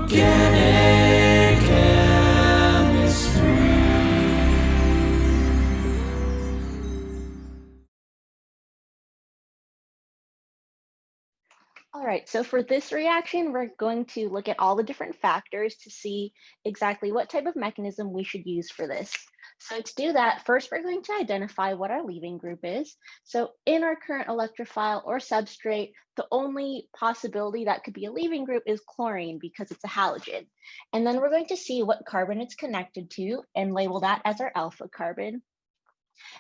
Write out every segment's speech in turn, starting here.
Organic chemistry. All right, so for this reaction, we're going to look at all the different factors to see exactly what type of mechanism we should use for this. So to do that, first we're going to identify what our leaving group is. So in our current electrophile or substrate, the only possibility that could be a leaving group is chlorine because it's a halogen. And then we're going to see what carbon it's connected to and label that as our alpha carbon.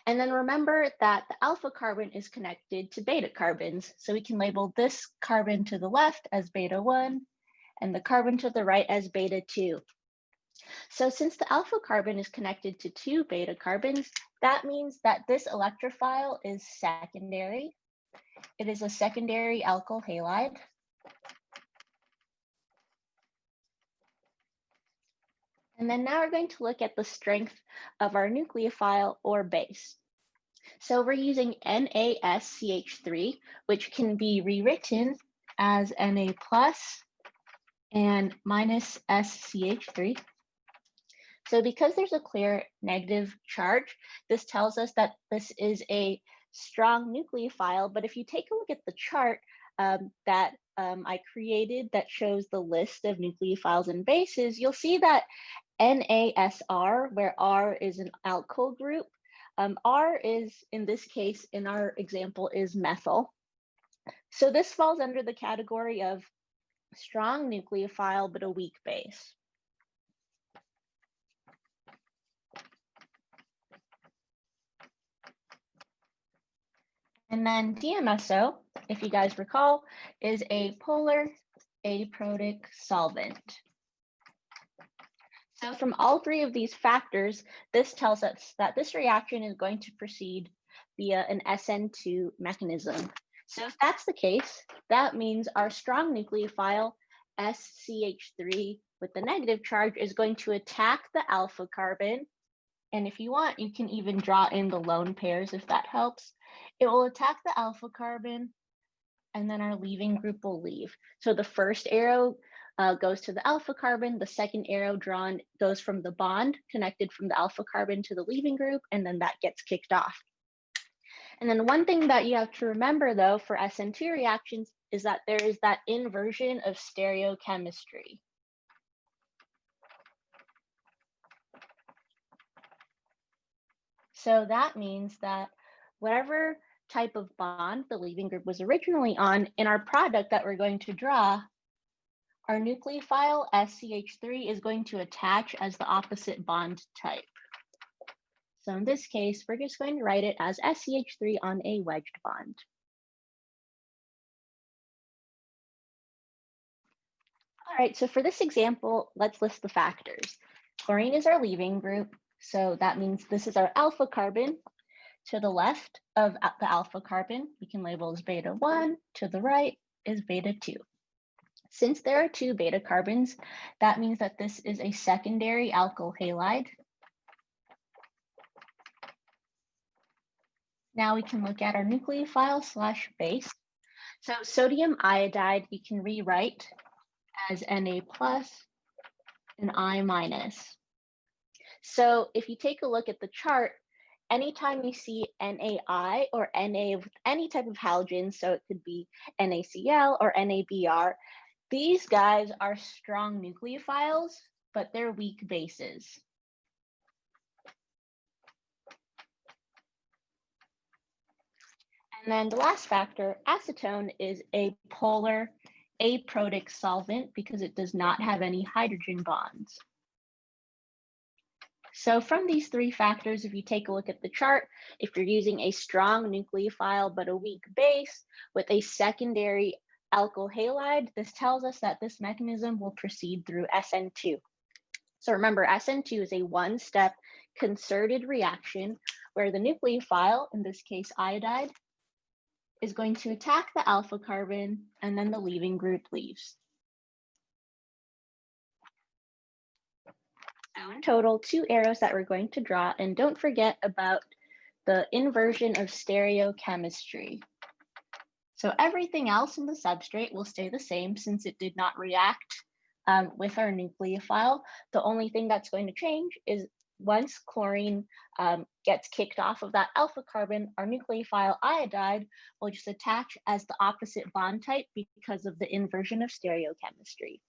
And then remember that the alpha carbon is connected to beta carbons. So we can label this carbon to the left as beta 1 and the carbon to the right as beta 2. So since the alpha carbon is connected to 2 beta carbons, that means that this electrophile is secondary. It is a secondary alkyl halide. And then now we're going to look at the strength of our nucleophile or base. So we're using NaSCH3, which can be rewritten as Na plus and minus SCH3. So because there's a clear negative charge, this tells us that this is a strong nucleophile. But if you take a look at the chart that I created that shows the list of nucleophiles and bases, you'll see that NaSR, where R is an alkyl group, R is, in this case, in our example, is methyl. So this falls under the category of strong nucleophile, but a weak base. And then DMSO, if you guys recall, is a polar aprotic solvent. So from all three of these factors, this tells us that this reaction is going to proceed via an SN2 mechanism. So if that's the case, that means our strong nucleophile, SCH3 with the negative charge, is going to attack the alpha carbon. And if you want, you can even draw in the lone pairs if that helps. It will attack the alpha carbon, and then our leaving group will leave. So the first arrow goes to the alpha carbon, the second arrow drawn goes from the bond connected from the alpha carbon to the leaving group, and then that gets kicked off. And then one thing that you have to remember though for SN2 reactions is that there is that inversion of stereochemistry. So that means that whatever type of bond the leaving group was originally on, in our product that we're going to draw, our nucleophile SCH3 is going to attach as the opposite bond type. So in this case, we're just going to write it as SCH3 on a wedged bond. All right, so for this example, let's list the factors. Chlorine is our leaving group, so that means this is our alpha carbon. To the left of the alpha carbon, we can label as beta 1. To the right is beta 2. Since there are 2 beta carbons, that means that this is a secondary alkyl halide. Now we can look at our nucleophile slash base. So sodium iodide, we can rewrite as Na plus and I minus. So if you take a look at the chart, anytime you see NaI or Na with any type of halogen, so it could be NaCl or NaBr, these guys are strong nucleophiles, but they're weak bases. And then the last factor, acetone, is a polar aprotic solvent because it does not have any hydrogen bonds. So from these 3 factors, if you take a look at the chart, if you're using a strong nucleophile but a weak base with a secondary alkyl halide, this tells us that this mechanism will proceed through SN2. So remember, SN2 is a one-step concerted reaction where the nucleophile, in this case iodide, is going to attack the alpha carbon and then the leaving group leaves. So in total, 2 arrows that we're going to draw, and don't forget about the inversion of stereochemistry. So everything else in the substrate will stay the same since it did not react with our nucleophile. The only thing that's going to change is once chlorine gets kicked off of that alpha carbon, our nucleophile iodide will just attach as the opposite bond type because of the inversion of stereochemistry.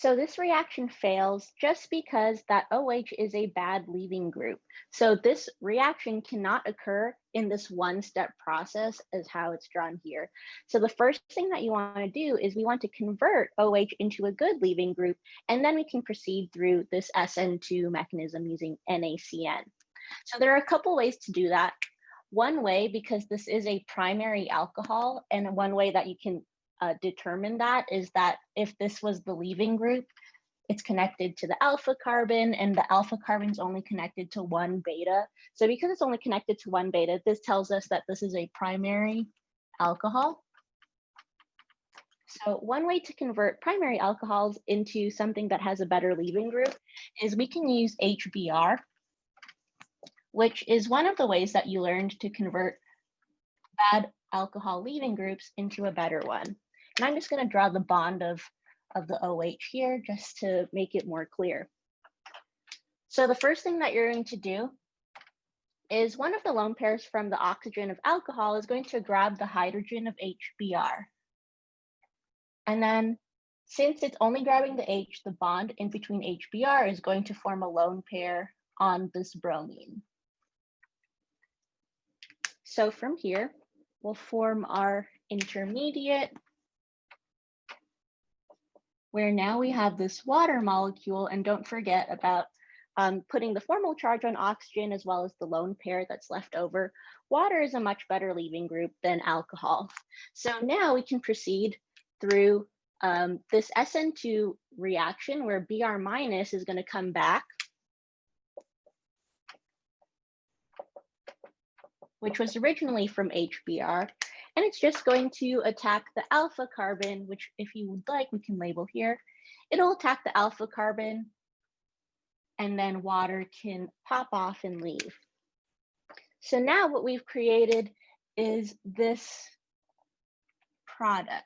So this reaction fails just because that OH is a bad leaving group. So this reaction cannot occur in this one-step process as how it's drawn here. So the first thing that you want to do is we want to convert OH into a good leaving group, and then we can proceed through this SN2 mechanism using NaCN. So there are a couple ways to do that. One way, because this is a primary alcohol, and one way that you can determine that is that if this was the leaving group, it's connected to the alpha carbon, and the alpha carbon is only connected to one beta. So because it's only connected to one beta, this tells us that this is a primary alcohol. So one way to convert primary alcohols into something that has a better leaving group is we can use HBr, which is one of the ways that you learned to convert bad alcohol leaving groups into a better one. And I'm just going to draw the bond of the OH here just to make it more clear. So the first thing that you're going to do is one of the lone pairs from the oxygen of alcohol is going to grab the hydrogen of HBr. And then since it's only grabbing the H, the bond in between HBr is going to form a lone pair on this bromine. So from here, we'll form our intermediate, where now we have this water molecule, and don't forget about putting the formal charge on oxygen as well as the lone pair that's left over. Water is a much better leaving group than alcohol. So now we can proceed through this SN2 reaction where Br minus is going to come back, which was originally from HBr, and it's just going to attack the alpha carbon, which if you would like, we can label here. It'll attack the alpha carbon, and then water can pop off and leave. So now what we've created is this product.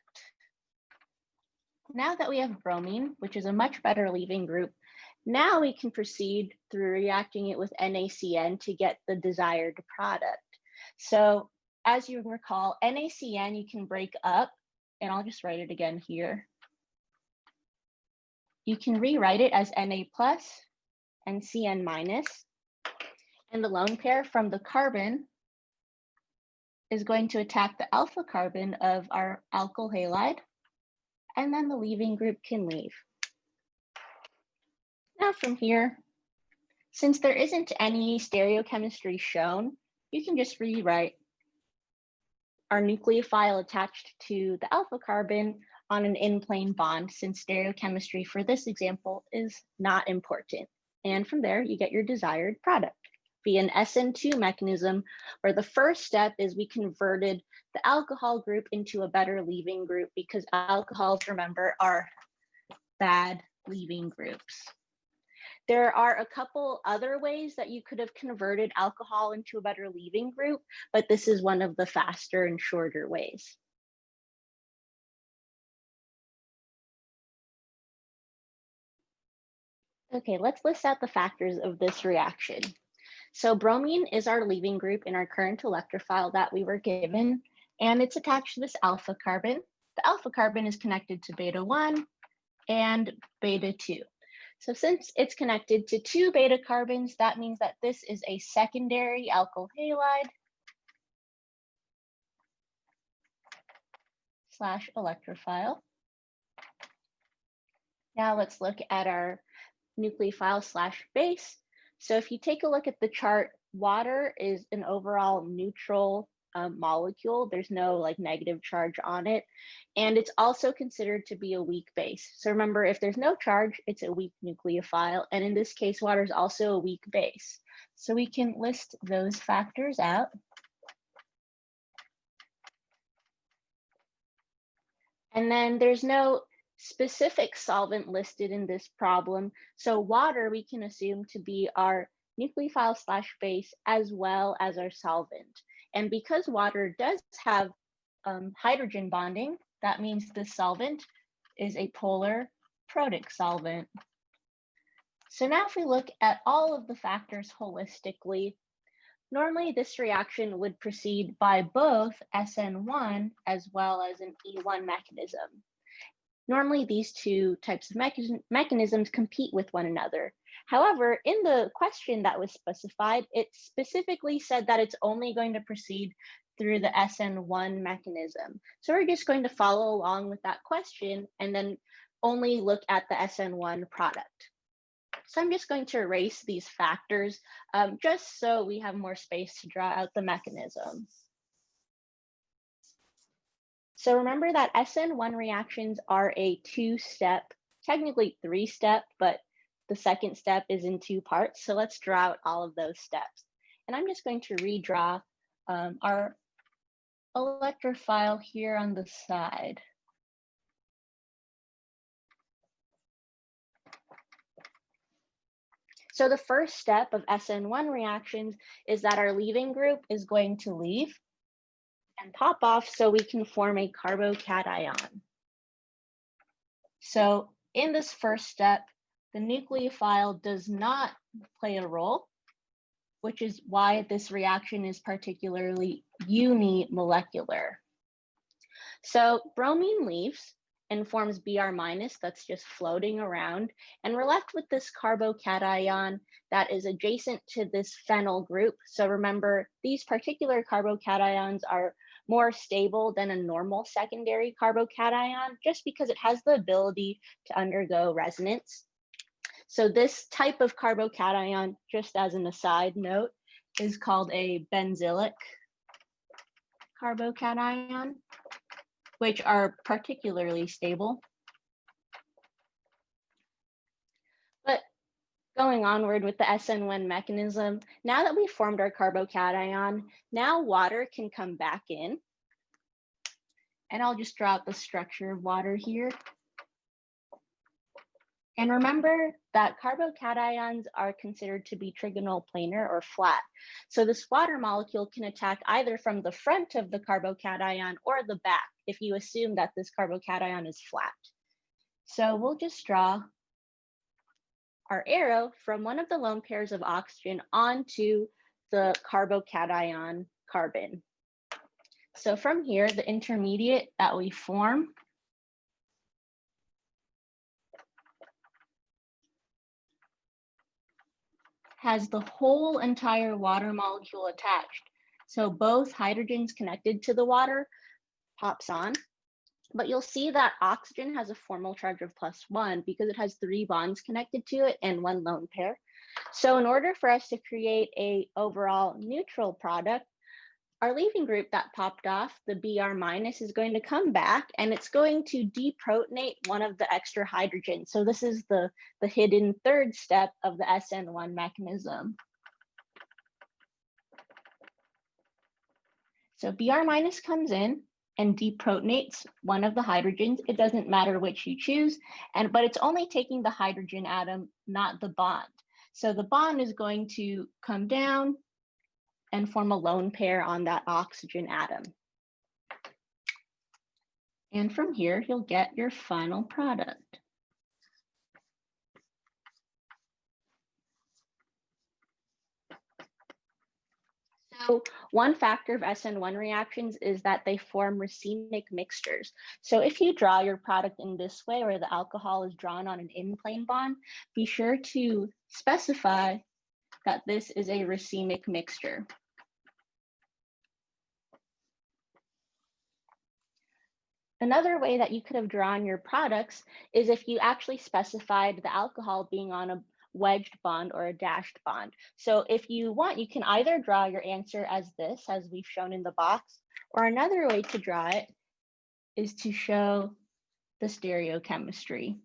Now that we have bromine, which is a much better leaving group, now we can proceed through reacting it with NaCN to get the desired product. So as you recall, NaCN you can break up, and I'll just write it again here. You can rewrite it as Na plus and Cn minus, and the lone pair from the carbon is going to attack the alpha carbon of our alkyl halide, and then the leaving group can leave. Now from here, since there isn't any stereochemistry shown, you can just rewrite our nucleophile attached to the alpha carbon on an in-plane bond, since stereochemistry for this example is not important. And from there, you get your desired product via an SN2 mechanism, where the first step is we converted the alcohol group into a better leaving group, because alcohols, remember, are bad leaving groups. There are a couple other ways that you could have converted alcohol into a better leaving group, but this is one of the faster and shorter ways. Okay, let's list out the factors of this reaction. So bromine is our leaving group in our current electrophile that we were given, and it's attached to this alpha carbon. The alpha carbon is connected to beta 1 and beta 2. So since it's connected to 2 beta carbons, that means that this is a secondary alkyl halide / electrophile. Now let's look at our nucleophile / base. So if you take a look at the chart, water is an overall neutral molecule. There's no like negative charge on it. And it's also considered to be a weak base. So remember, if there's no charge, it's a weak nucleophile. And in this case, water is also a weak base. So we can list those factors out. And then there's no specific solvent listed in this problem. So water we can assume to be our nucleophile / base as well as our solvent. And because water does have hydrogen bonding. That means this solvent is a polar protic solvent. So now if we look at all of the factors holistically, normally this reaction would proceed by both SN1 as well as an E1 mechanism. Normally these two types of mechanisms compete with one another. However, in the question that was specified, it specifically said that it's only going to proceed through the SN1 mechanism. So we're just going to follow along with that question and then only look at the SN1 product. So I'm just going to erase these factors just so we have more space to draw out the mechanism. So remember that SN1 reactions are a two-step, technically three-step, but the second step is in two parts. So let's draw out all of those steps. And I'm just going to redraw our electrophile here on the side. So the first step of SN1 reactions is that our leaving group is going to leave and pop off so we can form a carbocation. So in this first step, the nucleophile does not play a role, which is why this reaction is particularly unimolecular. So bromine leaves and forms Br- that's just floating around, and we're left with this carbocation that is adjacent to this phenyl group. So remember, these particular carbocations are more stable than a normal secondary carbocation just because it has the ability to undergo resonance. So this type of carbocation, just as an aside note, is called a benzylic carbocation, which are particularly stable. But going onward with the SN1 mechanism, now that we've formed our carbocation, now water can come back in. And I'll just draw out the structure of water here. And remember that carbocations are considered to be trigonal planar or flat. So this water molecule can attack either from the front of the carbocation or the back if you assume that this carbocation is flat. So we'll just draw our arrow from one of the lone pairs of oxygen onto the carbocation carbon. So from here, the intermediate that we form has the whole entire water molecule attached. So both hydrogens connected to the water pops on, but you'll see that oxygen has a formal charge of +1 because it has 3 bonds connected to it and 1 lone pair. So in order for us to create a overall neutral product, our leaving group that popped off, the Br- is going to come back and it's going to deprotonate one of the extra hydrogens. So this is the hidden third step of the SN1 mechanism. So Br- comes in and deprotonates one of the hydrogens. It doesn't matter which you choose, but it's only taking the hydrogen atom, not the bond. So the bond is going to come down and form a lone pair on that oxygen atom. And from here, you'll get your final product. So one factor of SN1 reactions is that they form racemic mixtures. So if you draw your product in this way, where the alcohol is drawn on an in-plane bond, be sure to specify that this is a racemic mixture. Another way that you could have drawn your products is if you actually specified the alcohol being on a wedged bond or a dashed bond. So if you want, you can either draw your answer as this, as we've shown in the box, or another way to draw it is to show the stereochemistry.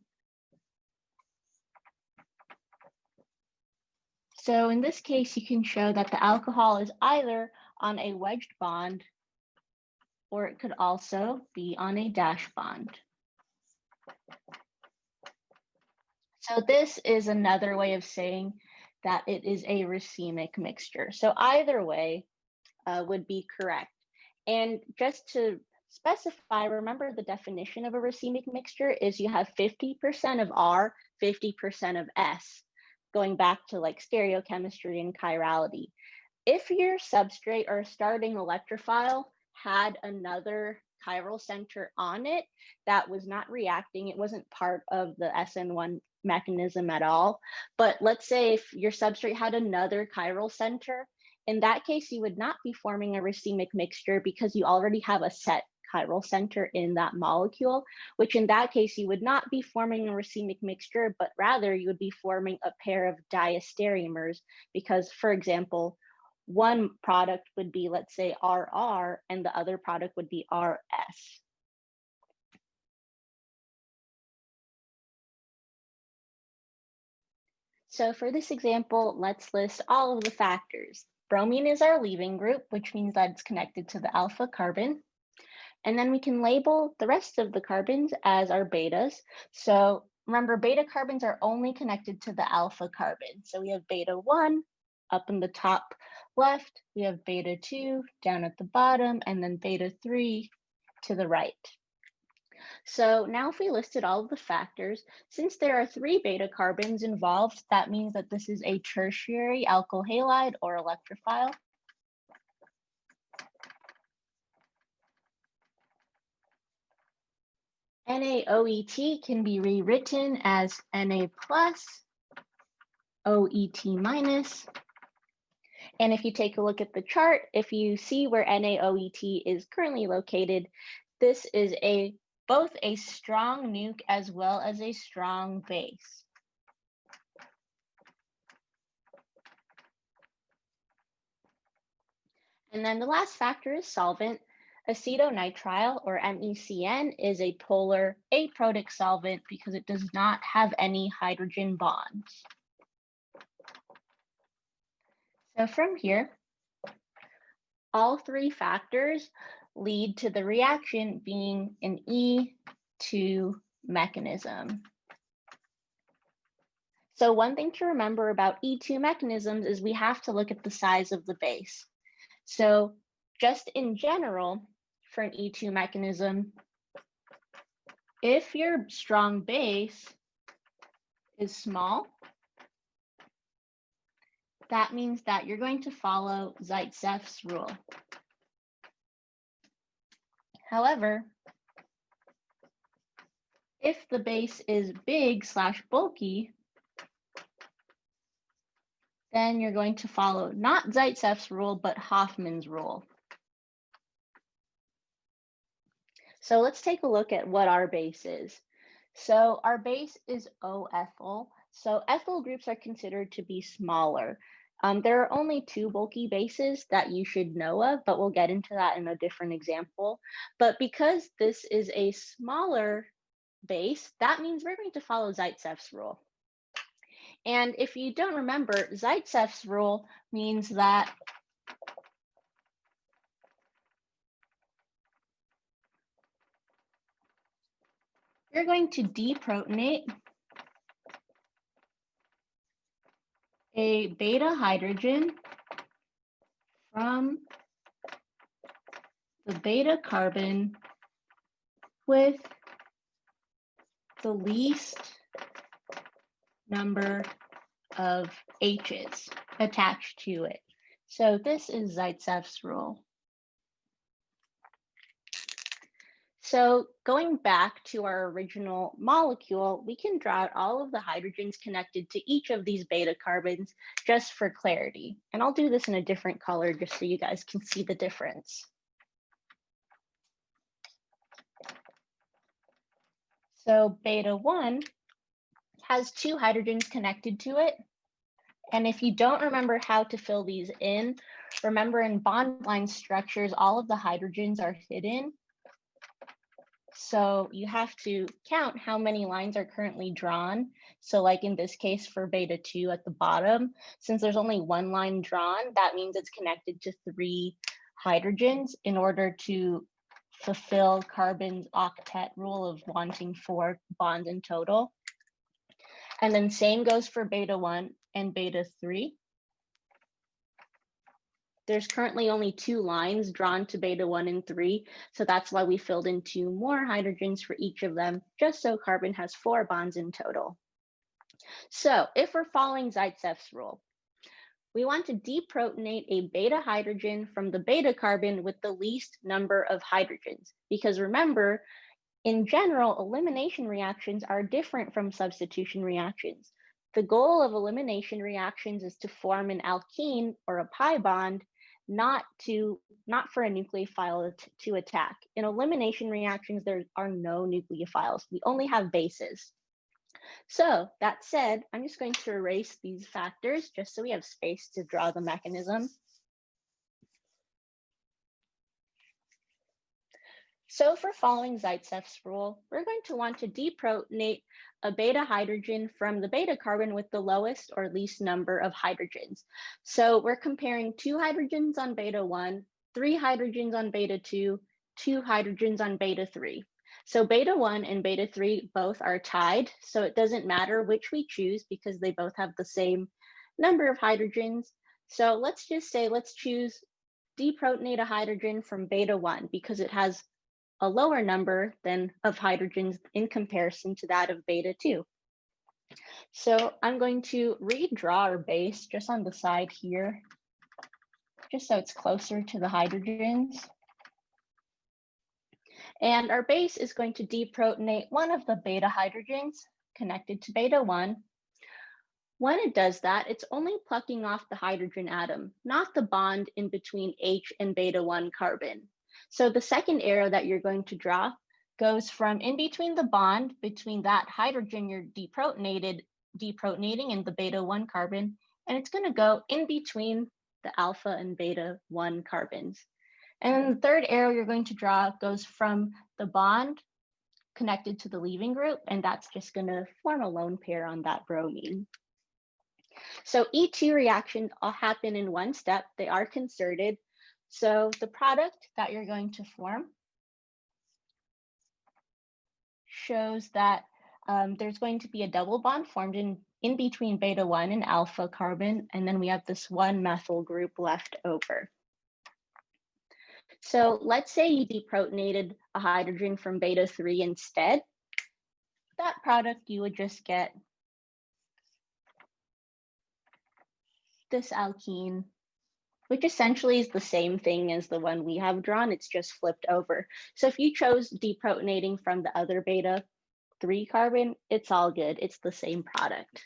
So in this case, you can show that the alcohol is either on a wedged bond or it could also be on a dash bond. So this is another way of saying that it is a racemic mixture. So either way would be correct. And just to specify, remember the definition of a racemic mixture is you have 50% of R, 50% of S, going back to like stereochemistry and chirality. If your substrate or starting electrophile had another chiral center on it that was not reacting, it wasn't part of the SN1 mechanism at all. But let's say if your substrate had another chiral center, in that case, you would not be forming a racemic mixture because you already have a set chiral center in that molecule, which in that case, you would not be forming a racemic mixture, but rather you would be forming a pair of diastereomers because, for example, one product would be, let's say, RR, and the other product would be RS. So for this example, let's list all of the factors. Bromine is our leaving group, which means that it's connected to the alpha carbon. And then we can label the rest of the carbons as our betas. So remember, beta carbons are only connected to the alpha carbon. So we have beta 1 up in the top left, we have beta 2 down at the bottom, and then beta 3 to the right. So now if we listed all of the factors, since there are 3 beta carbons involved, that means that this is a tertiary alkyl halide or electrophile. NaOET can be rewritten as Na plus OET minus. And if you take a look at the chart, if you see where NaOET is currently located, this is both a strong nuke as well as a strong base. And then the last factor is solvent. Acetonitrile, or MECN, is a polar aprotic solvent because it does not have any hydrogen bonds. So from here, all 3 factors lead to the reaction being an E2 mechanism. So one thing to remember about E2 mechanisms is we have to look at the size of the base. So just in general, for an E2 mechanism, if your strong base is small, that means that you're going to follow Zaitsev's rule. However, if the base is big/bulky, then you're going to follow not Zaitsev's rule, but Hoffman's rule. So let's take a look at what our base is. So our base is O-ethyl. So ethyl groups are considered to be smaller. There are only 2 bulky bases that you should know of, but we'll get into that in a different example. But because this is a smaller base, that means we're going to follow Zaitsev's rule. And if you don't remember, Zaitsev's rule means that you're going to deprotonate a beta hydrogen from the beta carbon with the least number of H's attached to it. So this is Zaitsev's rule. So going back to our original molecule, we can draw out all of the hydrogens connected to each of these beta carbons just for clarity. And I'll do this in a different color just so you guys can see the difference. So beta 1 has 2 hydrogens connected to it. And if you don't remember how to fill these in, remember in bond line structures, all of the hydrogens are hidden. So you have to count how many lines are currently drawn. So like in this case for beta 2 at the bottom, since there's only 1 line drawn, that means it's connected to 3 hydrogens in order to fulfill carbon's octet rule of wanting 4 bonds in total. And then same goes for beta 1 and beta 3. There's currently only 2 lines drawn to beta 1 and 3, so that's why we filled in 2 more hydrogens for each of them, just so carbon has 4 bonds in total. So if we're following Zaitsev's rule, we want to deprotonate a beta hydrogen from the beta carbon with the least number of hydrogens, because remember, in general, elimination reactions are different from substitution reactions. The goal of elimination reactions is to form an alkene or a pi bond, not for a nucleophile to attack. In elimination reactions, there are no nucleophiles. We only have bases. So that said, I'm just going to erase these factors just so we have space to draw the mechanism. So for following Zaitsev's rule, we're going to want to deprotonate a beta hydrogen from the beta carbon with the lowest or least number of hydrogens. So we're comparing 2 hydrogens on beta 1, 3 hydrogens on beta 2, 2 hydrogens on beta 3. So beta 1 and beta 3 both are tied, so it doesn't matter which we choose because they both have the same number of hydrogens. So let's just say, let's choose deprotonate a hydrogen from beta 1 because it has a lower number of hydrogens in comparison to that of beta 2. So I'm going to redraw our base just on the side here, just so it's closer to the hydrogens. And our base is going to deprotonate one of the beta hydrogens connected to beta 1. When it does that, it's only plucking off the hydrogen atom, not the bond in between H and beta 1 carbon. So the second arrow that you're going to draw goes from in between the bond between that hydrogen you're deprotonating and the beta 1 carbon, and it's going to go in between the alpha and beta 1 carbons. And then the third arrow you're going to draw goes from the bond connected to the leaving group, and that's just going to form a lone pair on that bromine. So E2 reactions all happen in one step. They are concerted. So the product that you're going to form shows that there's going to be a double bond formed in between beta 1 and alpha carbon, and then we have this one methyl group left over. So let's say you deprotonated a hydrogen from beta 3 instead. That product, you would just get this alkene, which essentially is the same thing as the one we have drawn, it's just flipped over. So if you chose deprotonating from the other beta 3 carbon, it's all good, it's the same product.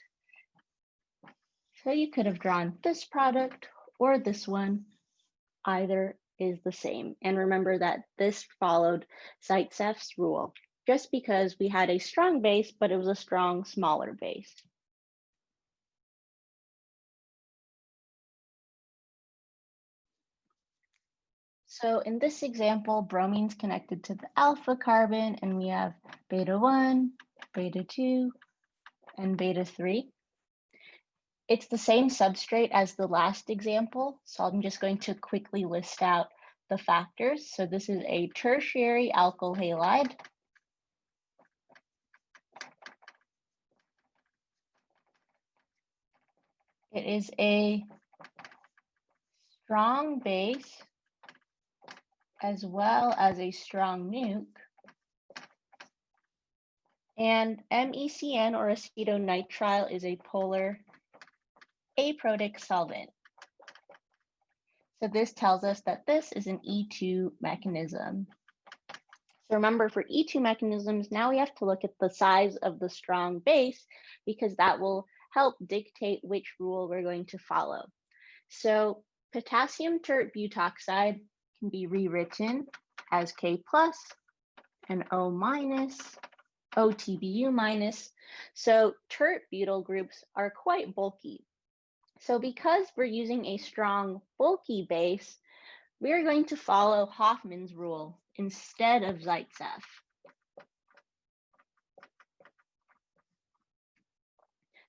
So you could have drawn this product or this one, either is the same. And remember that this followed Zaitsev's rule, just because we had a strong base, but it was a strong, smaller base. So in this example, bromine's connected to the alpha carbon, and we have beta 1, beta 2, and beta 3. It's the same substrate as the last example, so I'm just going to quickly list out the factors. So this is a tertiary alkyl halide. It is a strong base as well as a strong nuke. And MECN, or acetonitrile, is a polar aprotic solvent. So this tells us that this is an E2 mechanism. So remember, for E2 mechanisms, now we have to look at the size of the strong base, because that will help dictate which rule we're going to follow. So potassium tert butoxide can be rewritten as K plus and O minus, OTBU minus. So tert butyl groups are quite bulky. So because we're using a strong, bulky base, we're going to follow Hofmann's rule instead of Zaitsev.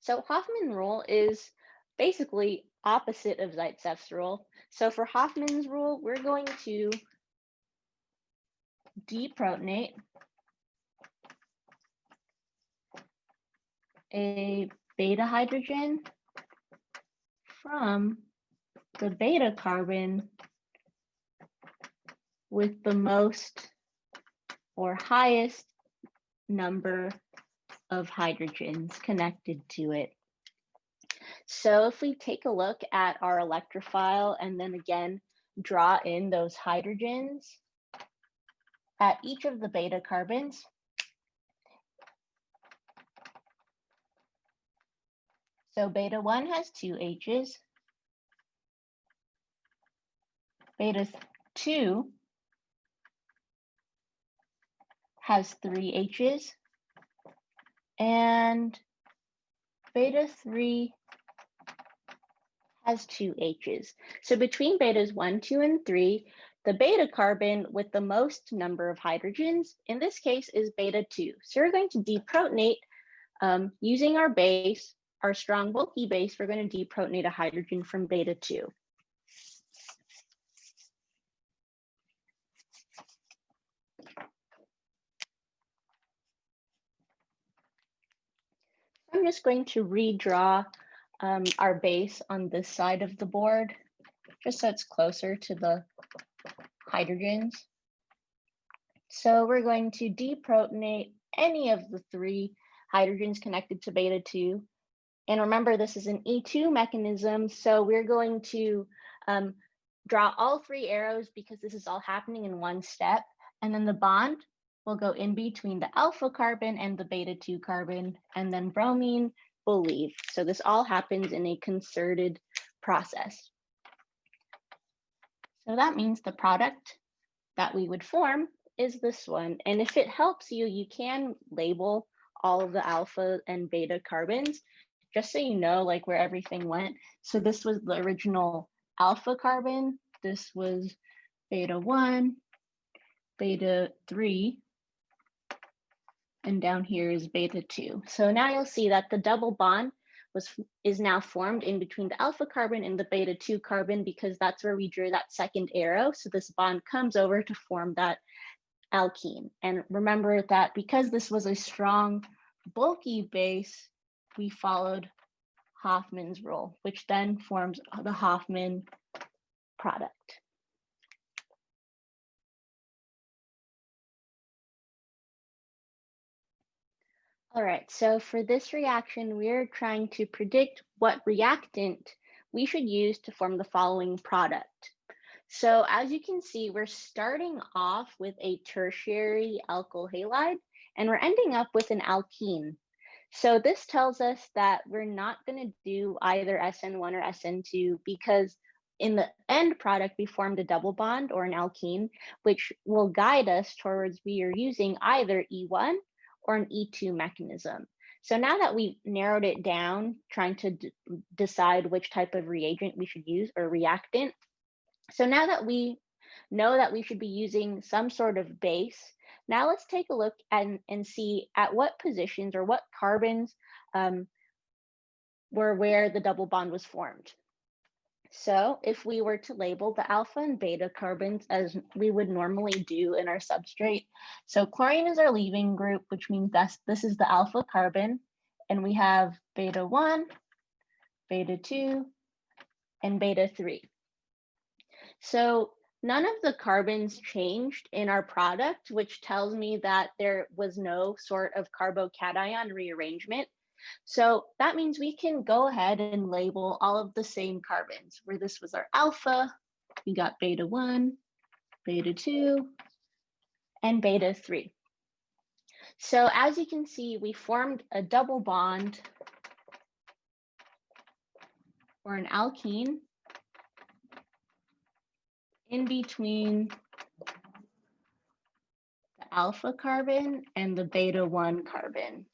So Hofmann's rule is basically opposite of Zaitsev's rule. So for Hofmann's rule, we're going to deprotonate a beta hydrogen from the beta carbon with the most or highest number of hydrogens connected to it. So if we take a look at our electrophile and then again draw in those hydrogens at each of the beta carbons, so beta 1 has 2 H's, beta 2 has 3 H's, and beta 3 has 2 H's. So between betas 1, 2, and 3, the beta carbon with the most number of hydrogens, in this case, is beta 2. So we're going to deprotonate using our base, our strong bulky base, we're going to deprotonate a hydrogen from beta 2. I'm just going to redraw our base on this side of the board, just so it's closer to the hydrogens. So we're going to deprotonate any of the 3 hydrogens connected to beta 2. And remember, this is an E2 mechanism, so we're going to draw all 3 arrows because this is all happening in one step. And then the bond will go in between the alpha carbon and the beta 2 carbon, and then bromine will leave. So this all happens in a concerted process. So that means the product that we would form is this one. And if it helps you, you can label all of the alpha and beta carbons, just so you know like where everything went. So this was the original alpha carbon. This was beta 1, beta 3, and down here is beta 2. So now you'll see that the double bond is now formed in between the alpha carbon and the beta 2 carbon because that's where we drew that second arrow. So this bond comes over to form that alkene. And remember that because this was a strong, bulky base, we followed Hofmann's rule, which then forms the Hofmann product. All right, so for this reaction, we're trying to predict what reactant we should use to form the following product. So as you can see, we're starting off with a tertiary alkyl halide, and we're ending up with an alkene. So this tells us that we're not going to do either SN1 or SN2 because in the end product, we formed a double bond or an alkene, which will guide us towards we are using either E1 or an E2 mechanism. So now that we've narrowed it down, trying to decide which type of reagent we should use or reactant. So now that we know that we should be using some sort of base, now let's take a look and see at what positions or what carbons were where the double bond was formed. So if we were to label the alpha and beta carbons as we would normally do in our substrate, so chlorine is our leaving group, which means this is the alpha carbon, and we have beta 1, beta 2, and beta 3. So none of the carbons changed in our product, which tells me that there was no sort of carbocation rearrangement. So that means we can go ahead and label all of the same carbons. Where this was our alpha, we got beta 1, beta 2, and beta 3. So as you can see, we formed a double bond or an alkene in between the alpha carbon and the beta 1 carbon.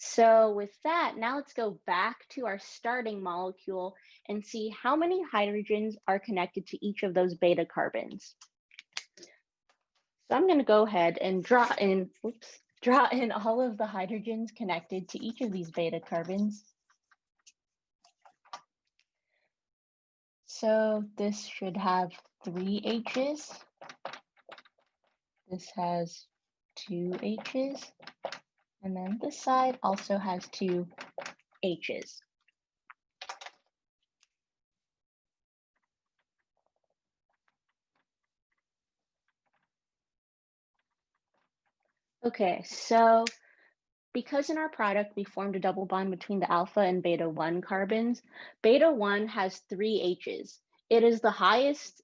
So with that, now let's go back to our starting molecule and see how many hydrogens are connected to each of those beta carbons. So I'm going to go ahead and draw in all of the hydrogens connected to each of these beta carbons. So this should have 3 H's. This has 2 H's. And then this side also has 2 H's. Okay, so because in our product we formed a double bond between the alpha and beta 1 carbons, beta 1 has 3 H's. It is the highest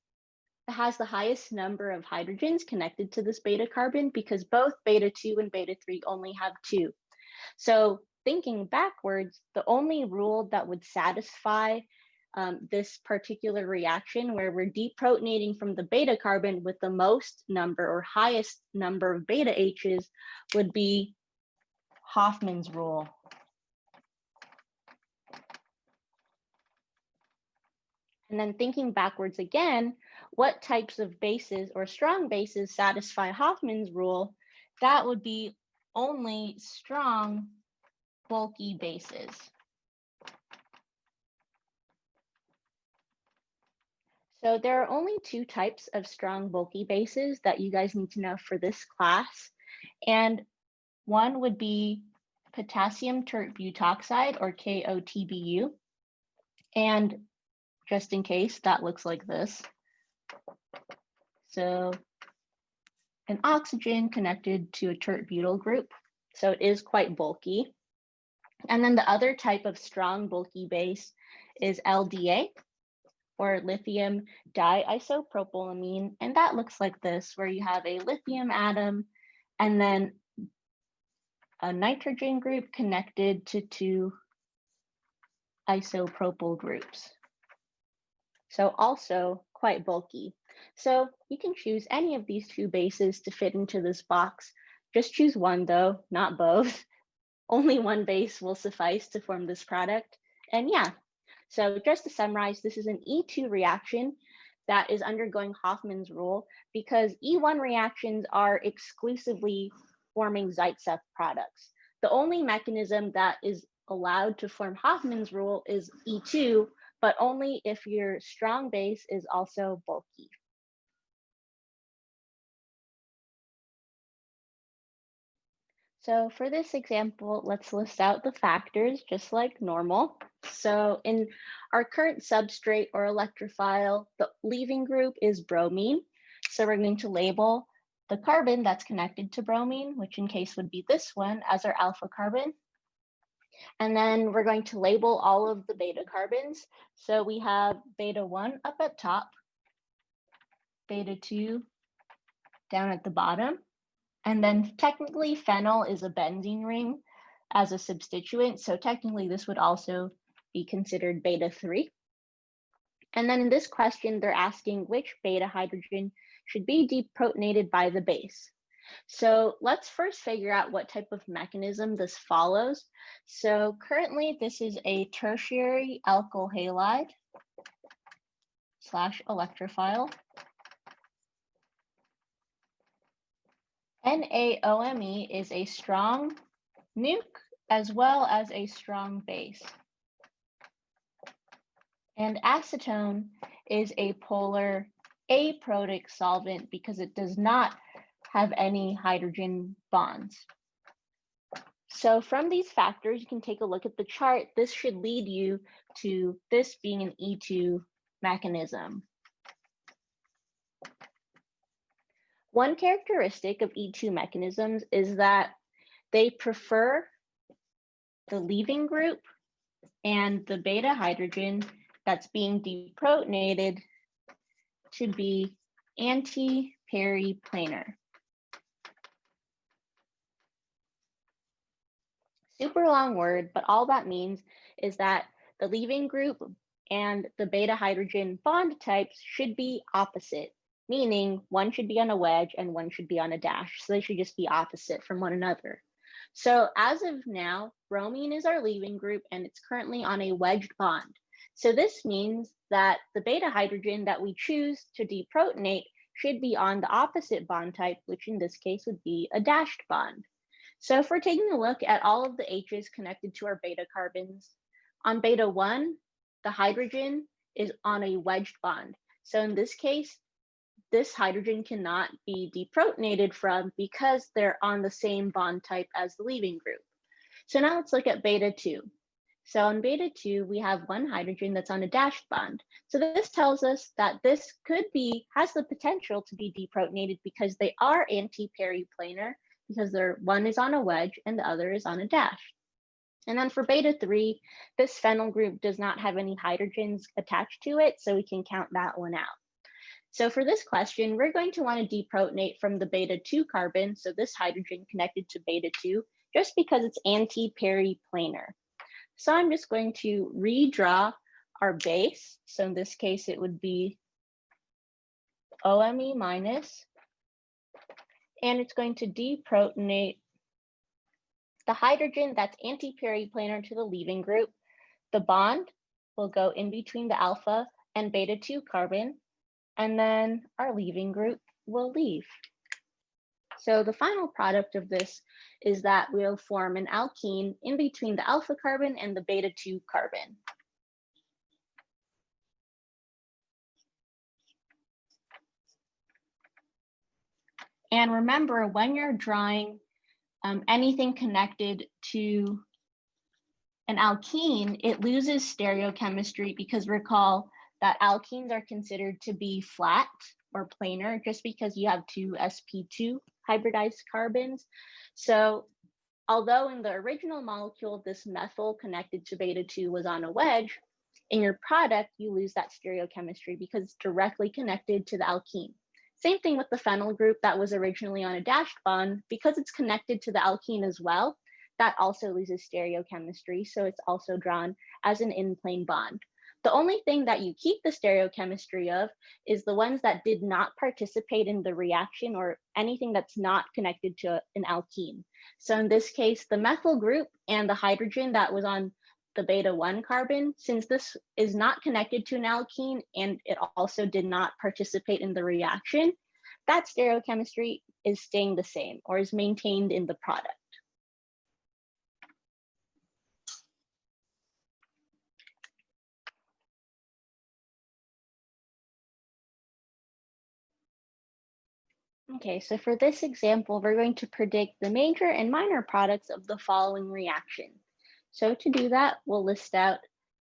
has the highest number of hydrogens connected to this beta carbon because both beta 2 and beta 3 only have 2. So thinking backwards, the only rule that would satisfy this particular reaction where we're deprotonating from the beta carbon with the most number or highest number of beta H's would be Hoffman's rule. And then thinking backwards again, what types of bases or strong bases satisfy Hoffman's rule? That would be only strong, bulky bases. So there are only 2 types of strong, bulky bases that you guys need to know for this class. And one would be potassium tert butoxide, or KOTBU. And just in case, that looks like this. So an oxygen connected to a tert butyl group. So it is quite bulky. And then the other type of strong, bulky base is LDA, or lithium diisopropylamine. And that looks like this, where you have a lithium atom and then a nitrogen group connected to 2 isopropyl groups. So also quite bulky. So you can choose any of these 2 bases to fit into this box. Just choose one though, not both. Only one base will suffice to form this product. And yeah, so just to summarize, this is an E2 reaction that is undergoing Hoffman's rule because E1 reactions are exclusively forming Zaitsev products. The only mechanism that is allowed to form Hoffman's rule is E2, but only if your strong base is also bulky. So for this example, let's list out the factors just like normal. So in our current substrate or electrophile, the leaving group is bromine. So we're going to label the carbon that's connected to bromine, which in case would be this one, as our alpha carbon. And then we're going to label all of the beta carbons. So we have beta 1 up at top, beta 2 down at the bottom. And then technically phenyl is a benzene ring as a substituent. So technically this would also be considered beta 3. And then in this question, they're asking which beta hydrogen should be deprotonated by the base. So let's first figure out what type of mechanism this follows. So currently this is a tertiary alkyl halide / electrophile. NaOMe is a strong nuke as well as a strong base. And acetone is a polar aprotic solvent because it does not have any hydrogen bonds. So from these factors, you can take a look at the chart. This should lead you to this being an E2 mechanism. One characteristic of E2 mechanisms is that they prefer the leaving group and the beta hydrogen that's being deprotonated to be antiperiplanar. Super long word, but all that means is that the leaving group and the beta hydrogen bond types should be opposite, meaning one should be on a wedge and one should be on a dash. So they should just be opposite from one another. So as of now, bromine is our leaving group and it's currently on a wedged bond. So this means that the beta hydrogen that we choose to deprotonate should be on the opposite bond type, which in this case would be a dashed bond. So if we're taking a look at all of the H's connected to our beta carbons, on beta 1, the hydrogen is on a wedged bond. So in this case, this hydrogen cannot be deprotonated from because they're on the same bond type as the leaving group. So now let's look at beta 2. So on beta 2, we have one hydrogen that's on a dashed bond. So this tells us that this has the potential to be deprotonated because they are antiperiplanar. because one is on a wedge and the other is on a dash. And then for beta 3, this phenyl group does not have any hydrogens attached to it, so we can count that one out. So for this question, we're going to want to deprotonate from the beta 2 carbon, so this hydrogen connected to beta 2, just because it's antiperiplanar. So I'm just going to redraw our base. So in this case, it would be OMe minus, and it's going to deprotonate the hydrogen that's antiperiplanar to the leaving group. The bond will go in between the alpha and beta 2 carbon, and then our leaving group will leave. So the final product of this is that we'll form an alkene in between the alpha carbon and the beta 2 carbon. And remember, when you're drawing anything connected to an alkene, it loses stereochemistry, because recall that alkenes are considered to be flat or planar just because you have two sp2 hybridized carbons. So although in the original molecule, this methyl connected to beta 2 was on a wedge, in your product, you lose that stereochemistry because it's directly connected to the alkene. Same thing with the phenyl group that was originally on a dashed bond. Because it's connected to the alkene as well, that also loses stereochemistry, so it's also drawn as an in-plane bond. The only thing that you keep the stereochemistry of is the ones that did not participate in the reaction, or anything that's not connected to an alkene. So in this case, the methyl group and the hydrogen that was on the beta 1 carbon, since this is not connected to an alkene and it also did not participate in the reaction, that stereochemistry is staying the same or is maintained in the product. Okay, so for this example, we're going to predict the major and minor products of the following reaction. So to do that, we'll list out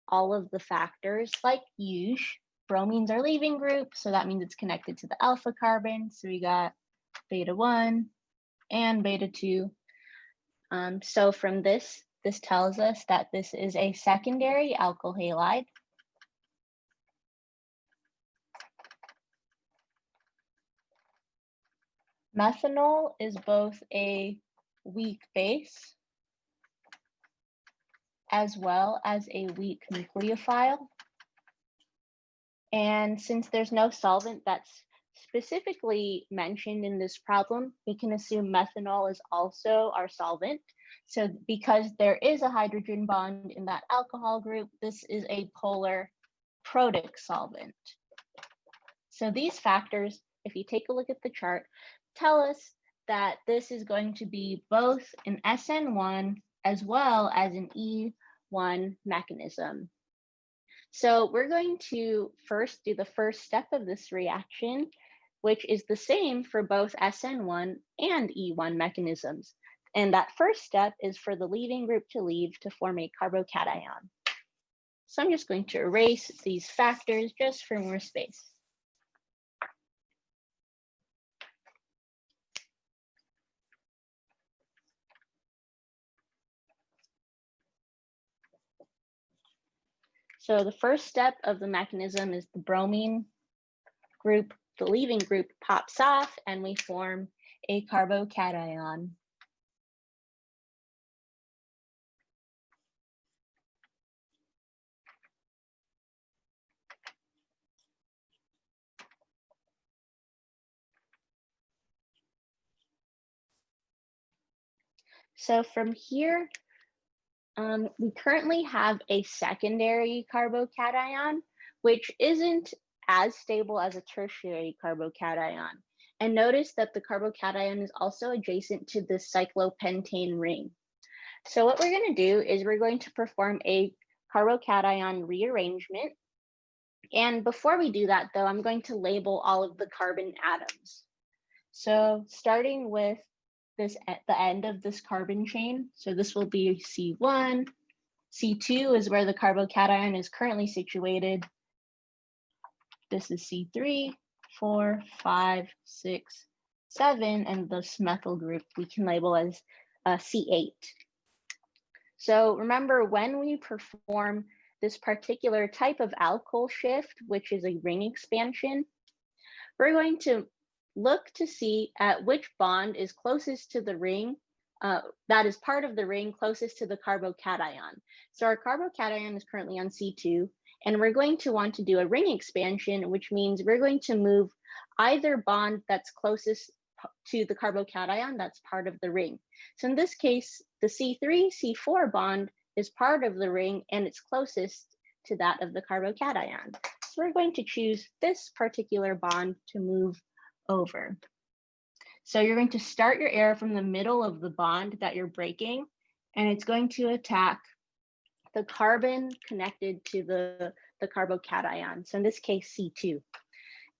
all of the factors like usual. Bromines are leaving group, so that means it's connected to the alpha carbon. So we got beta 1 and beta 2. So from this tells us that this is a secondary alkyl halide. Methanol is both a weak base as well as a weak nucleophile. And since there's no solvent that's specifically mentioned in this problem, we can assume methanol is also our solvent. So because there is a hydrogen bond in that alcohol group, this is a polar protic solvent. So these factors, if you take a look at the chart, tell us that this is going to be both an SN1 as well as an E1 mechanism. So we're going to first do the first step of this reaction, which is the same for both SN1 and E1 mechanisms. And that first step is for the leaving group to leave to form a carbocation. So I'm just going to erase these factors just for more space. So the first step of the mechanism is the bromine group, the leaving group pops off, and we form a carbocation. So from here, we currently have a secondary carbocation, which isn't as stable as a tertiary carbocation. And notice that the carbocation is also adjacent to the cyclopentane ring. So what we're going to do is we're going to perform a carbocation rearrangement. And before we do that, though, I'm going to label all of the carbon atoms. So starting with this at the end of this carbon chain. So this will be C1. C2 is where the carbocation is currently situated. This is C3, 4, 5, 6, and this methyl group we can label as C8. So remember, when we perform this particular type of alkyl shift, which is a ring expansion, we're going to look to see at which bond is closest to the ring, that is part of the ring closest to the carbocation. So our carbocation is currently on C2, and we're going to want to do a ring expansion, which means we're going to move either bond that's closest to the carbocation that's part of the ring. So in this case, the C3-C4 bond is part of the ring and it's closest to that of the carbocation. So we're going to choose this particular bond to move over. So you're going to start your arrow from the middle of the bond that you're breaking, and it's going to attack the carbon connected to the carbocation. So in this case, C2.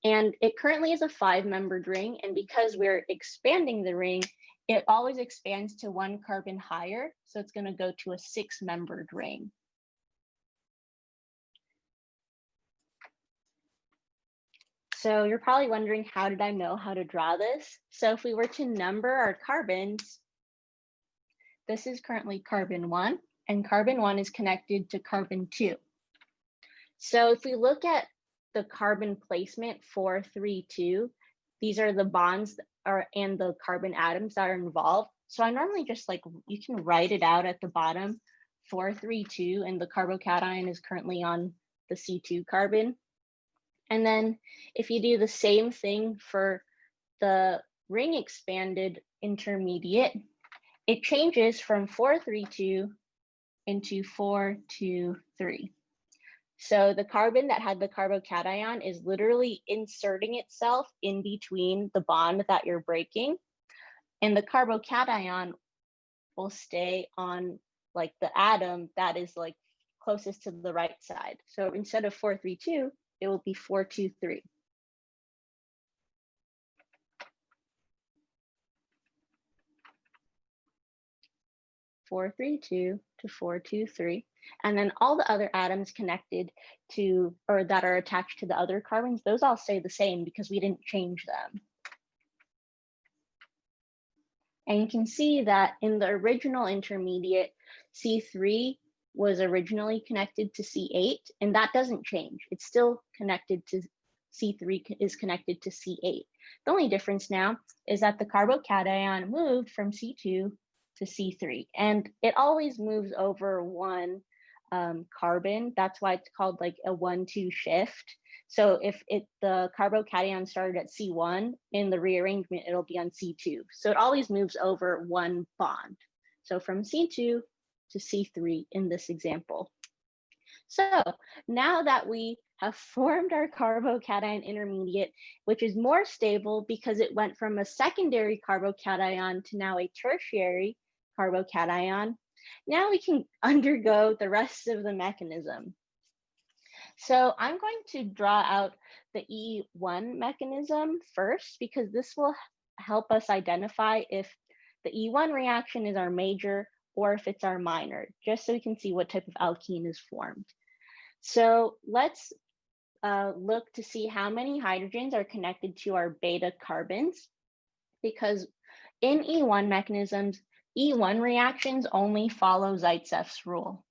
And it currently is a 5-membered ring, and because we're expanding the ring, it always expands to 1 carbon higher, so it's going to go to a 6-membered ring. So you're probably wondering, how did I know how to draw this? So if we were to number our carbons, this is currently carbon 1, and carbon 1 is connected to carbon 2. So if we look at the carbon placement 4, 3, 2, these are the bonds and the carbon atoms that are involved. So I normally just you can write it out at the bottom, 4, 3, 2, and the carbocation is currently on the C2 carbon. And then if you do the same thing for the ring expanded intermediate, it changes from 4, 3, 2 into 4, 2, 3. So the carbon that had the carbocation is literally inserting itself in between the bond that you're breaking, and the carbocation will stay on the atom that is closest to the right side. So instead of 4, 3, 2, it will be 4, 2, 3. Four, 3, 2 to 4, 2, 3. And then all the other atoms connected to, or that are attached to the other carbons, those all stay the same because we didn't change them. And you can see that in the original intermediate, C3 was originally connected to C8, and that doesn't change. It's still connected to C3 is connected to C8. The only difference now is that the carbocation moved from C2 to C3, and it always moves over 1 carbon. That's why it's called a 1-2 shift. So if the carbocation started at C1, in the rearrangement, it'll be on C2. So it always moves over 1 bond. So from C2 to C3 in this example. So now that we have formed our carbocation intermediate, which is more stable because it went from a secondary carbocation to now a tertiary carbocation, now we can undergo the rest of the mechanism. So I'm going to draw out the E1 mechanism first, because this will help us identify if the E1 reaction is our major or if it's our minor, just so we can see what type of alkene is formed. So let's look to see how many hydrogens are connected to our beta carbons, because in E1 mechanisms, E1 reactions only follow Zaitsev's rule.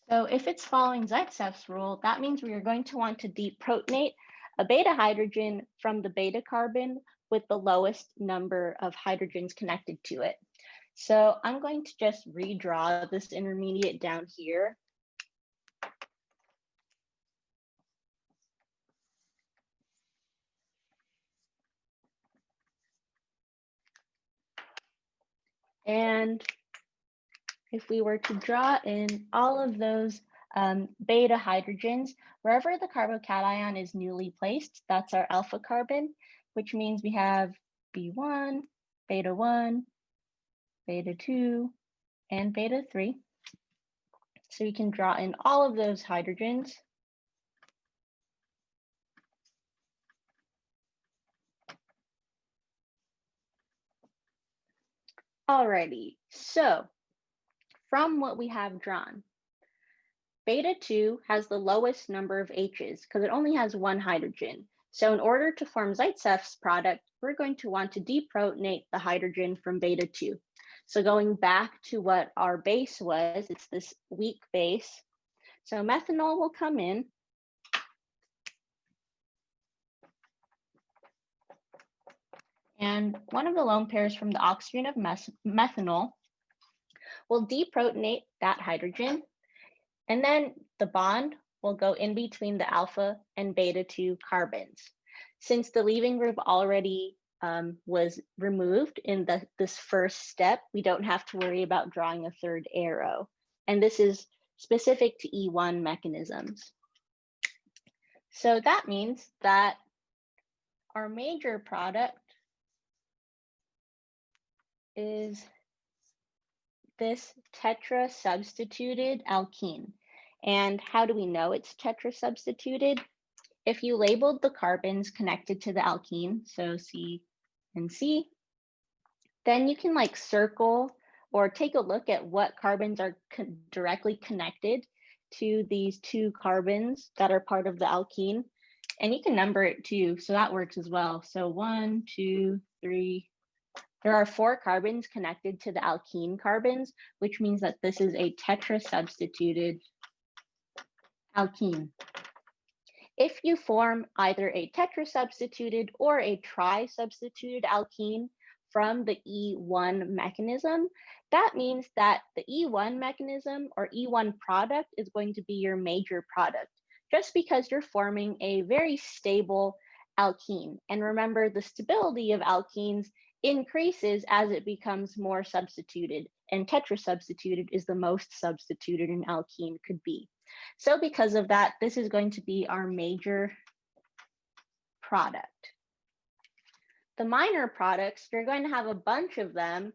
So if it's following Zaitsev's rule, that means we are going to want to deprotonate a beta hydrogen from the beta carbon with the lowest number of hydrogens connected to it. So I'm going to just redraw this intermediate down here. And if we were to draw in all of those beta hydrogens, wherever the carbocation is newly placed, that's our alpha carbon, which means we have B1, beta 1, beta 2, and beta 3. So we can draw in all of those hydrogens. Alrighty, so from what we have drawn, Beta 2 has the lowest number of H's because it only has one hydrogen. So in order to form Zaitsev's product, we're going to want to deprotonate the hydrogen from beta 2. So going back to what our base was, it's this weak base. So methanol will come in. And one of the lone pairs from the oxygen of methanol will deprotonate that hydrogen. And then the bond will go in between the alpha and beta 2 carbons. Since the leaving group already was removed in this first step, we don't have to worry about drawing a third arrow. And this is specific to E1 mechanisms. So that means that our major product is this tetra-substituted alkene. And how do we know it's tetra-substituted? If you labeled the carbons connected to the alkene, so C and C, then you can like circle or take a look at what carbons are directly connected to these two carbons that are part of the alkene. And you can number it too, so that works as well. So 1, 2, 3. There are 4 carbons connected to the alkene carbons, which means that this is a tetra-substituted alkene. If you form either a tetra-substituted or a tri-substituted alkene from the E1 mechanism, that means that the E1 mechanism or E1 product is going to be your major product, just because you're forming a very stable alkene. And remember, the stability of alkenes increases as it becomes more substituted, and tetra-substituted is the most substituted an alkene could be. So because of that, this is going to be our major product. The minor products, you're going to have a bunch of them,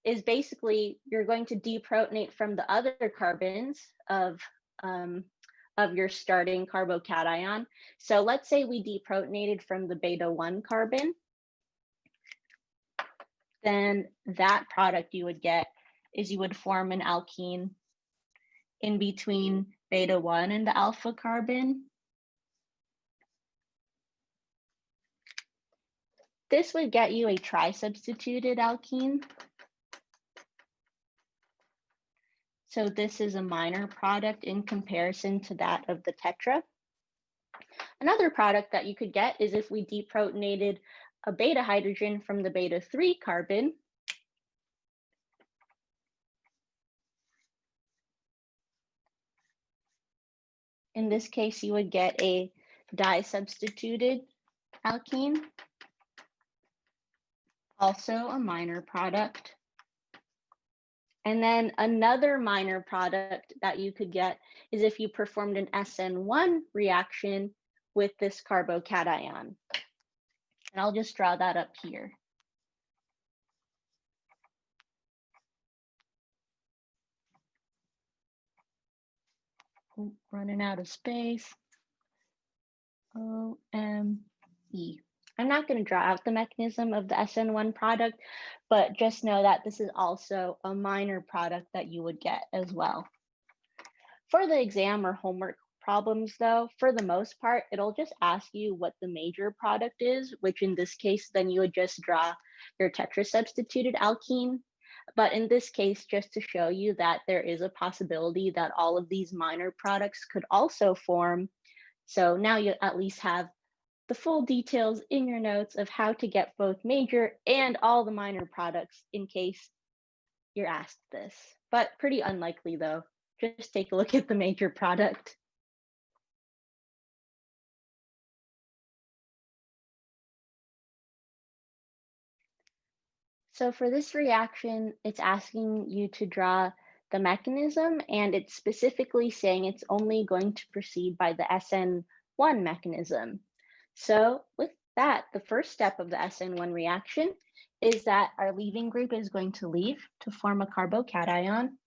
is basically you're going to deprotonate from the other carbons of your starting carbocation. So let's say we deprotonated from the beta 1 carbon. Then that product you would get is you would form an alkene in between beta 1 and the alpha carbon. This would get you a tri-substituted alkene. So this is a minor product in comparison to that of the tetra. Another product that you could get is if we deprotonated a beta hydrogen from the beta 3 carbon. In this case, you would get a di-substituted alkene, also a minor product. And then another minor product that you could get is if you performed an SN1 reaction with this carbocation. And I'll just draw that up here. Running out of space. O-M-E. I'm not going to draw out the mechanism of the SN1 product, but just know that this is also a minor product that you would get as well. For the exam or homework problems though, for the most part, it'll just ask you what the major product is, which in this case, then you would just draw your tetra-substituted alkene. But in this case, just to show you that there is a possibility that all of these minor products could also form. So now you at least have the full details in your notes of how to get both major and all the minor products in case you're asked this. But pretty unlikely though. Just take a look at the major product. So for this reaction, it's asking you to draw the mechanism, and it's specifically saying it's only going to proceed by the SN1 mechanism. So with that, the first step of the SN1 reaction is that our leaving group is going to leave to form a carbocation.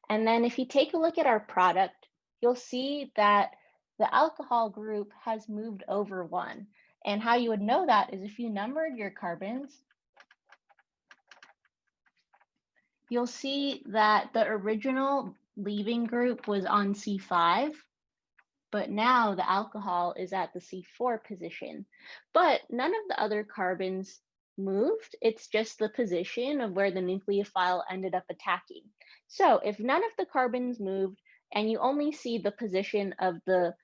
And then if you take a look at our product, you'll see that the alcohol group has moved over 1. And how you would know that is if you numbered your carbons, you'll see that the original leaving group was on C5, but now the alcohol is at the C4 position. But none of the other carbons moved. It's just the position of where the nucleophile ended up attacking. So if none of the carbons moved and you only see the position of the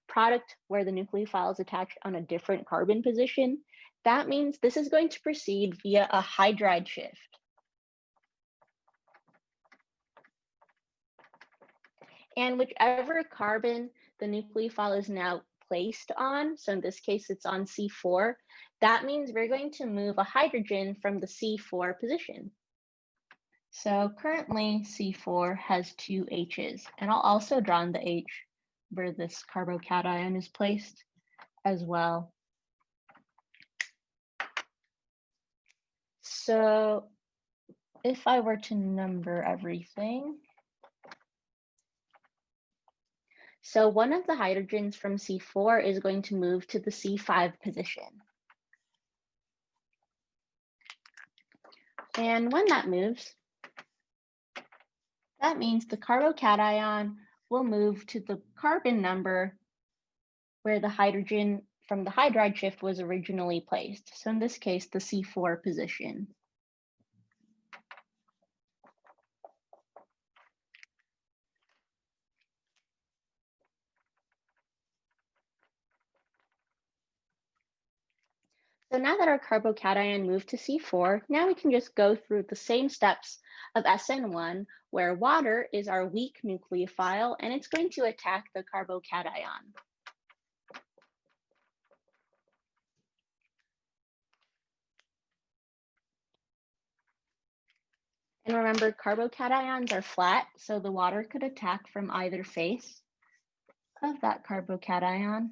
product where the nucleophile is attached on a different carbon position, that means this is going to proceed via a hydride shift. And whichever carbon the nucleophile is now placed on, so in this case it's on C4, that means we're going to move a hydrogen from the C4 position. So currently C4 has 2 H's, and I'll also draw in the H where this carbocation is placed as well. So if I were to number everything, so one of the hydrogens from C4 is going to move to the C5 position. And when that moves, that means the carbocation will move to the carbon number where the hydrogen from the hydride shift was originally placed. So in this case, the C4 position. So now that our carbocation moved to C4, now we can just go through the same steps of SN1, where water is our weak nucleophile, and it's going to attack the carbocation. And remember, carbocations are flat, so the water could attack from either face of that carbocation.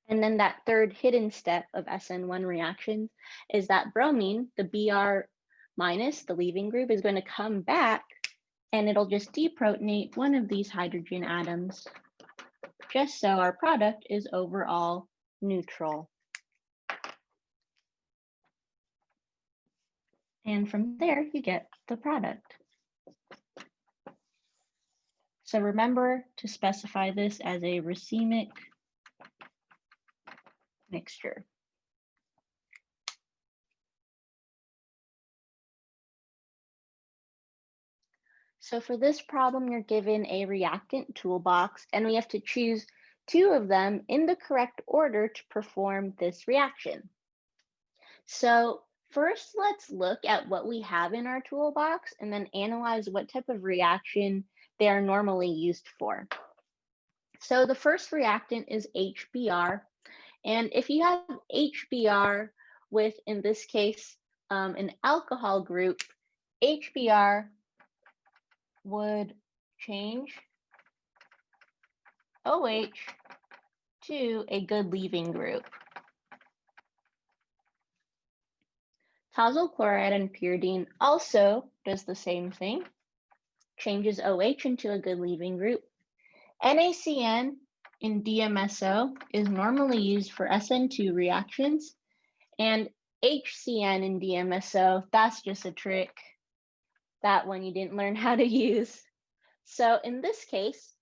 And then that third hidden step of SN1 reactions is that bromine, the Br minus, the leaving group, is going to come back and it'll just deprotonate one of these hydrogen atoms, just so our product is overall neutral. And from there, you get the product. So remember to specify this as a racemic mixture. So for this problem, you're given a reactant toolbox, and we have to choose 2 of them in the correct order to perform this reaction. So first, let's look at what we have in our toolbox and then analyze what type of reaction they are normally used for. So the first reactant is HBr. And if you have HBr with, in this case, an alcohol group, HBr would change OH to a good leaving group. Tosyl chloride and pyridine also does the same thing, changes OH into a good leaving group. NaCN in DMSO is normally used for SN2 reactions, and HCN in DMSO, that's just a trick. That one you didn't learn how to use. So in this case,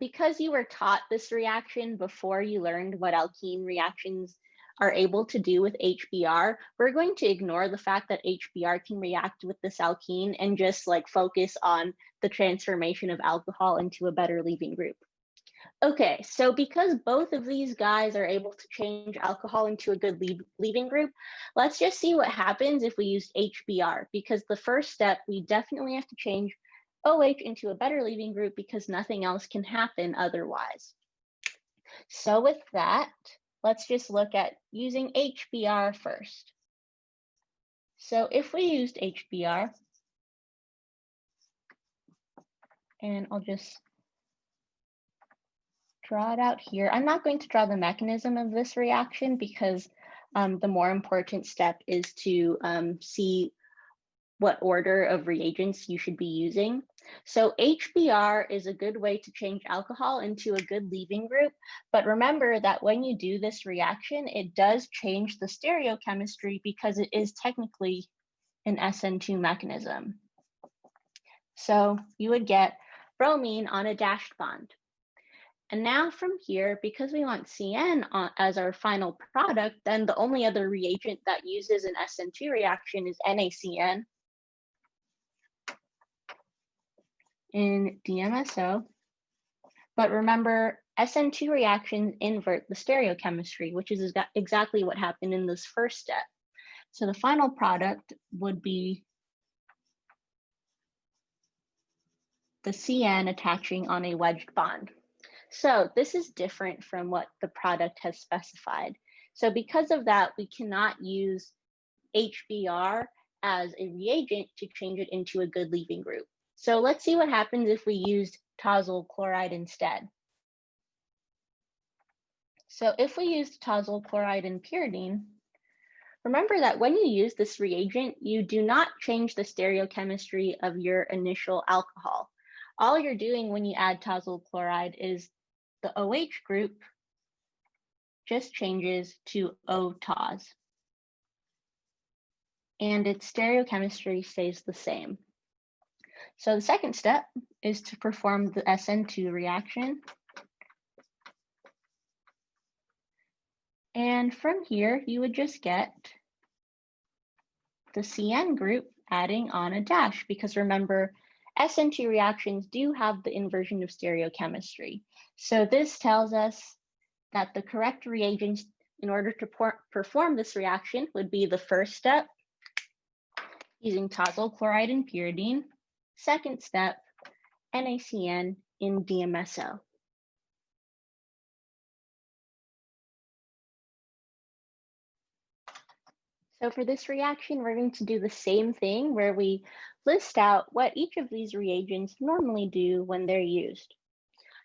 because you were taught this reaction before you learned what alkene reactions are able to do with HBr, we're going to ignore the fact that HBr can react with this alkene and just like focus on the transformation of alcohol into a better leaving group. Okay, so because both of these guys are able to change alcohol into a good leaving group, let's just see what happens if we used HBr, because the first step, we definitely have to change OH into a better leaving group because nothing else can happen otherwise. So with that, let's just look at using HBr first. So if we used HBr, and I'll just draw it out here. I'm not going to draw the mechanism of this reaction because the more important step is to see what order of reagents you should be using. So HBr is a good way to change alcohol into a good leaving group, but remember that when you do this reaction, it does change the stereochemistry because it is technically an SN2 mechanism. So you would get bromine on a dashed bond. And now from here, because we want CN as our final product, then the only other reagent that uses an SN2 reaction is NaCN in DMSO. But remember, SN2 reactions invert the stereochemistry, which is exactly what happened in this first step. So the final product would be the CN attaching on a wedged bond. So this is different from what the product has specified. So because of that, we cannot use HBr as a reagent to change it into a good leaving group. So let's see what happens if we used tosyl chloride instead. So if we used tosyl chloride and pyridine, remember that when you use this reagent, you do not change the stereochemistry of your initial alcohol. All you're doing when you add tosyl chloride is the OH group just changes to O-tos, and its stereochemistry stays the same. So the second step is to perform the SN2 reaction. And from here, you would just get the CN group adding on a dash, because remember, SN2 reactions do have the inversion of stereochemistry. So this tells us that the correct reagents in order to perform this reaction would be the first step, using tosyl chloride and pyridine. Second step, NaCN in DMSO. So for this reaction, we're going to do the same thing where we list out what each of these reagents normally do when they're used.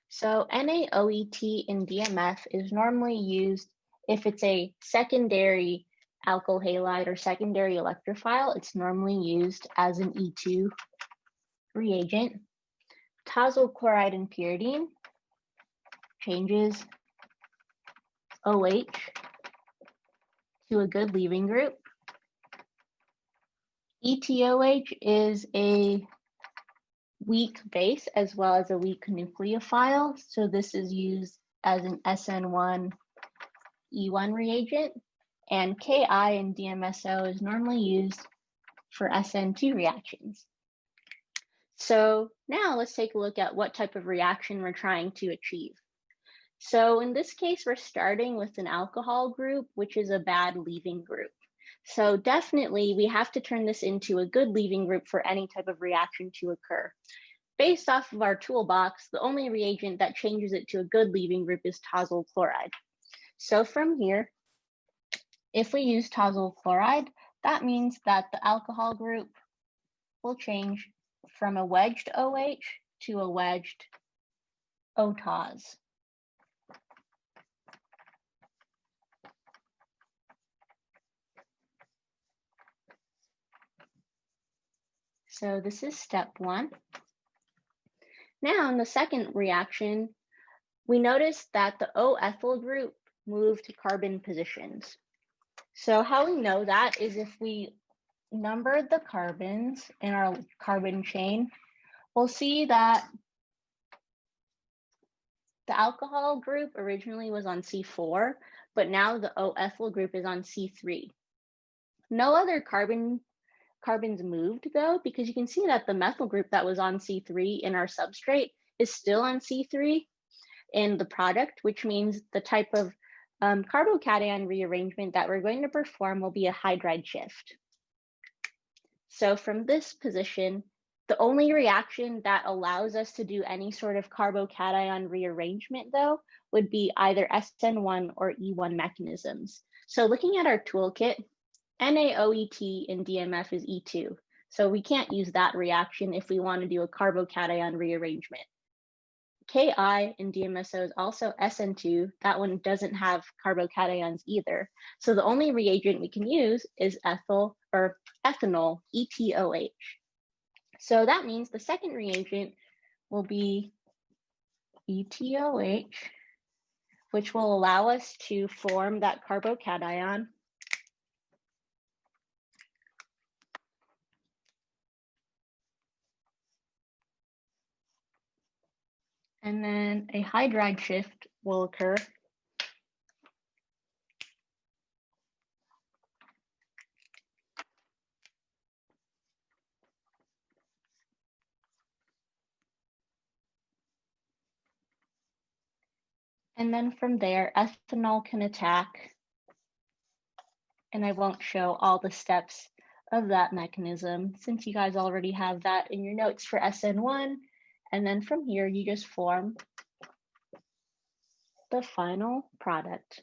So NaOET in DMF is normally used if it's a secondary alkyl halide or secondary electrophile. It's normally used as an E2 reagent. Tosyl chloride and pyridine changes OH to a good leaving group. ETOH is a weak base as well as a weak nucleophile. So this is used as an SN1 E1 reagent, and Ki in DMSO is normally used for SN2 reactions. So now let's take a look at what type of reaction we're trying to achieve. So in this case, we're starting with an alcohol group, which is a bad leaving group. So definitely we have to turn this into a good leaving group for any type of reaction to occur. Based off of our toolbox, the only reagent that changes it to a good leaving group is tosyl chloride. So from here, if we use tosyl chloride, that means that the alcohol group will change from a wedged OH to a wedged O-tos. So this is step one. Now in the second reaction, we noticed that the O-ethyl group moved carbon positions. So how we know that is if we number the carbons in our carbon chain, we'll see that the alcohol group originally was on C4, but now the O-ethyl group is on C3. No other carbons moved though, because you can see that the methyl group that was on C3 in our substrate is still on C3 in the product, which means the type of carbocation rearrangement that we're going to perform will be a hydride shift. So from this position, the only reaction that allows us to do any sort of carbocation rearrangement though would be either SN1 or E1 mechanisms. So looking at our toolkit, NaOET in DMF is E2. So we can't use that reaction if we want to do a carbocation rearrangement. Ki in DMSO is also SN2. That one doesn't have carbocations either. So the only reagent we can use is ethanol, ETOH. So that means the second reagent will be ETOH, which will allow us to form that carbocation. And then a hydride shift will occur. And then from there, ethanol can attack. And I won't show all the steps of that mechanism since you guys already have that in your notes for SN1. And then from here, you just form the final product.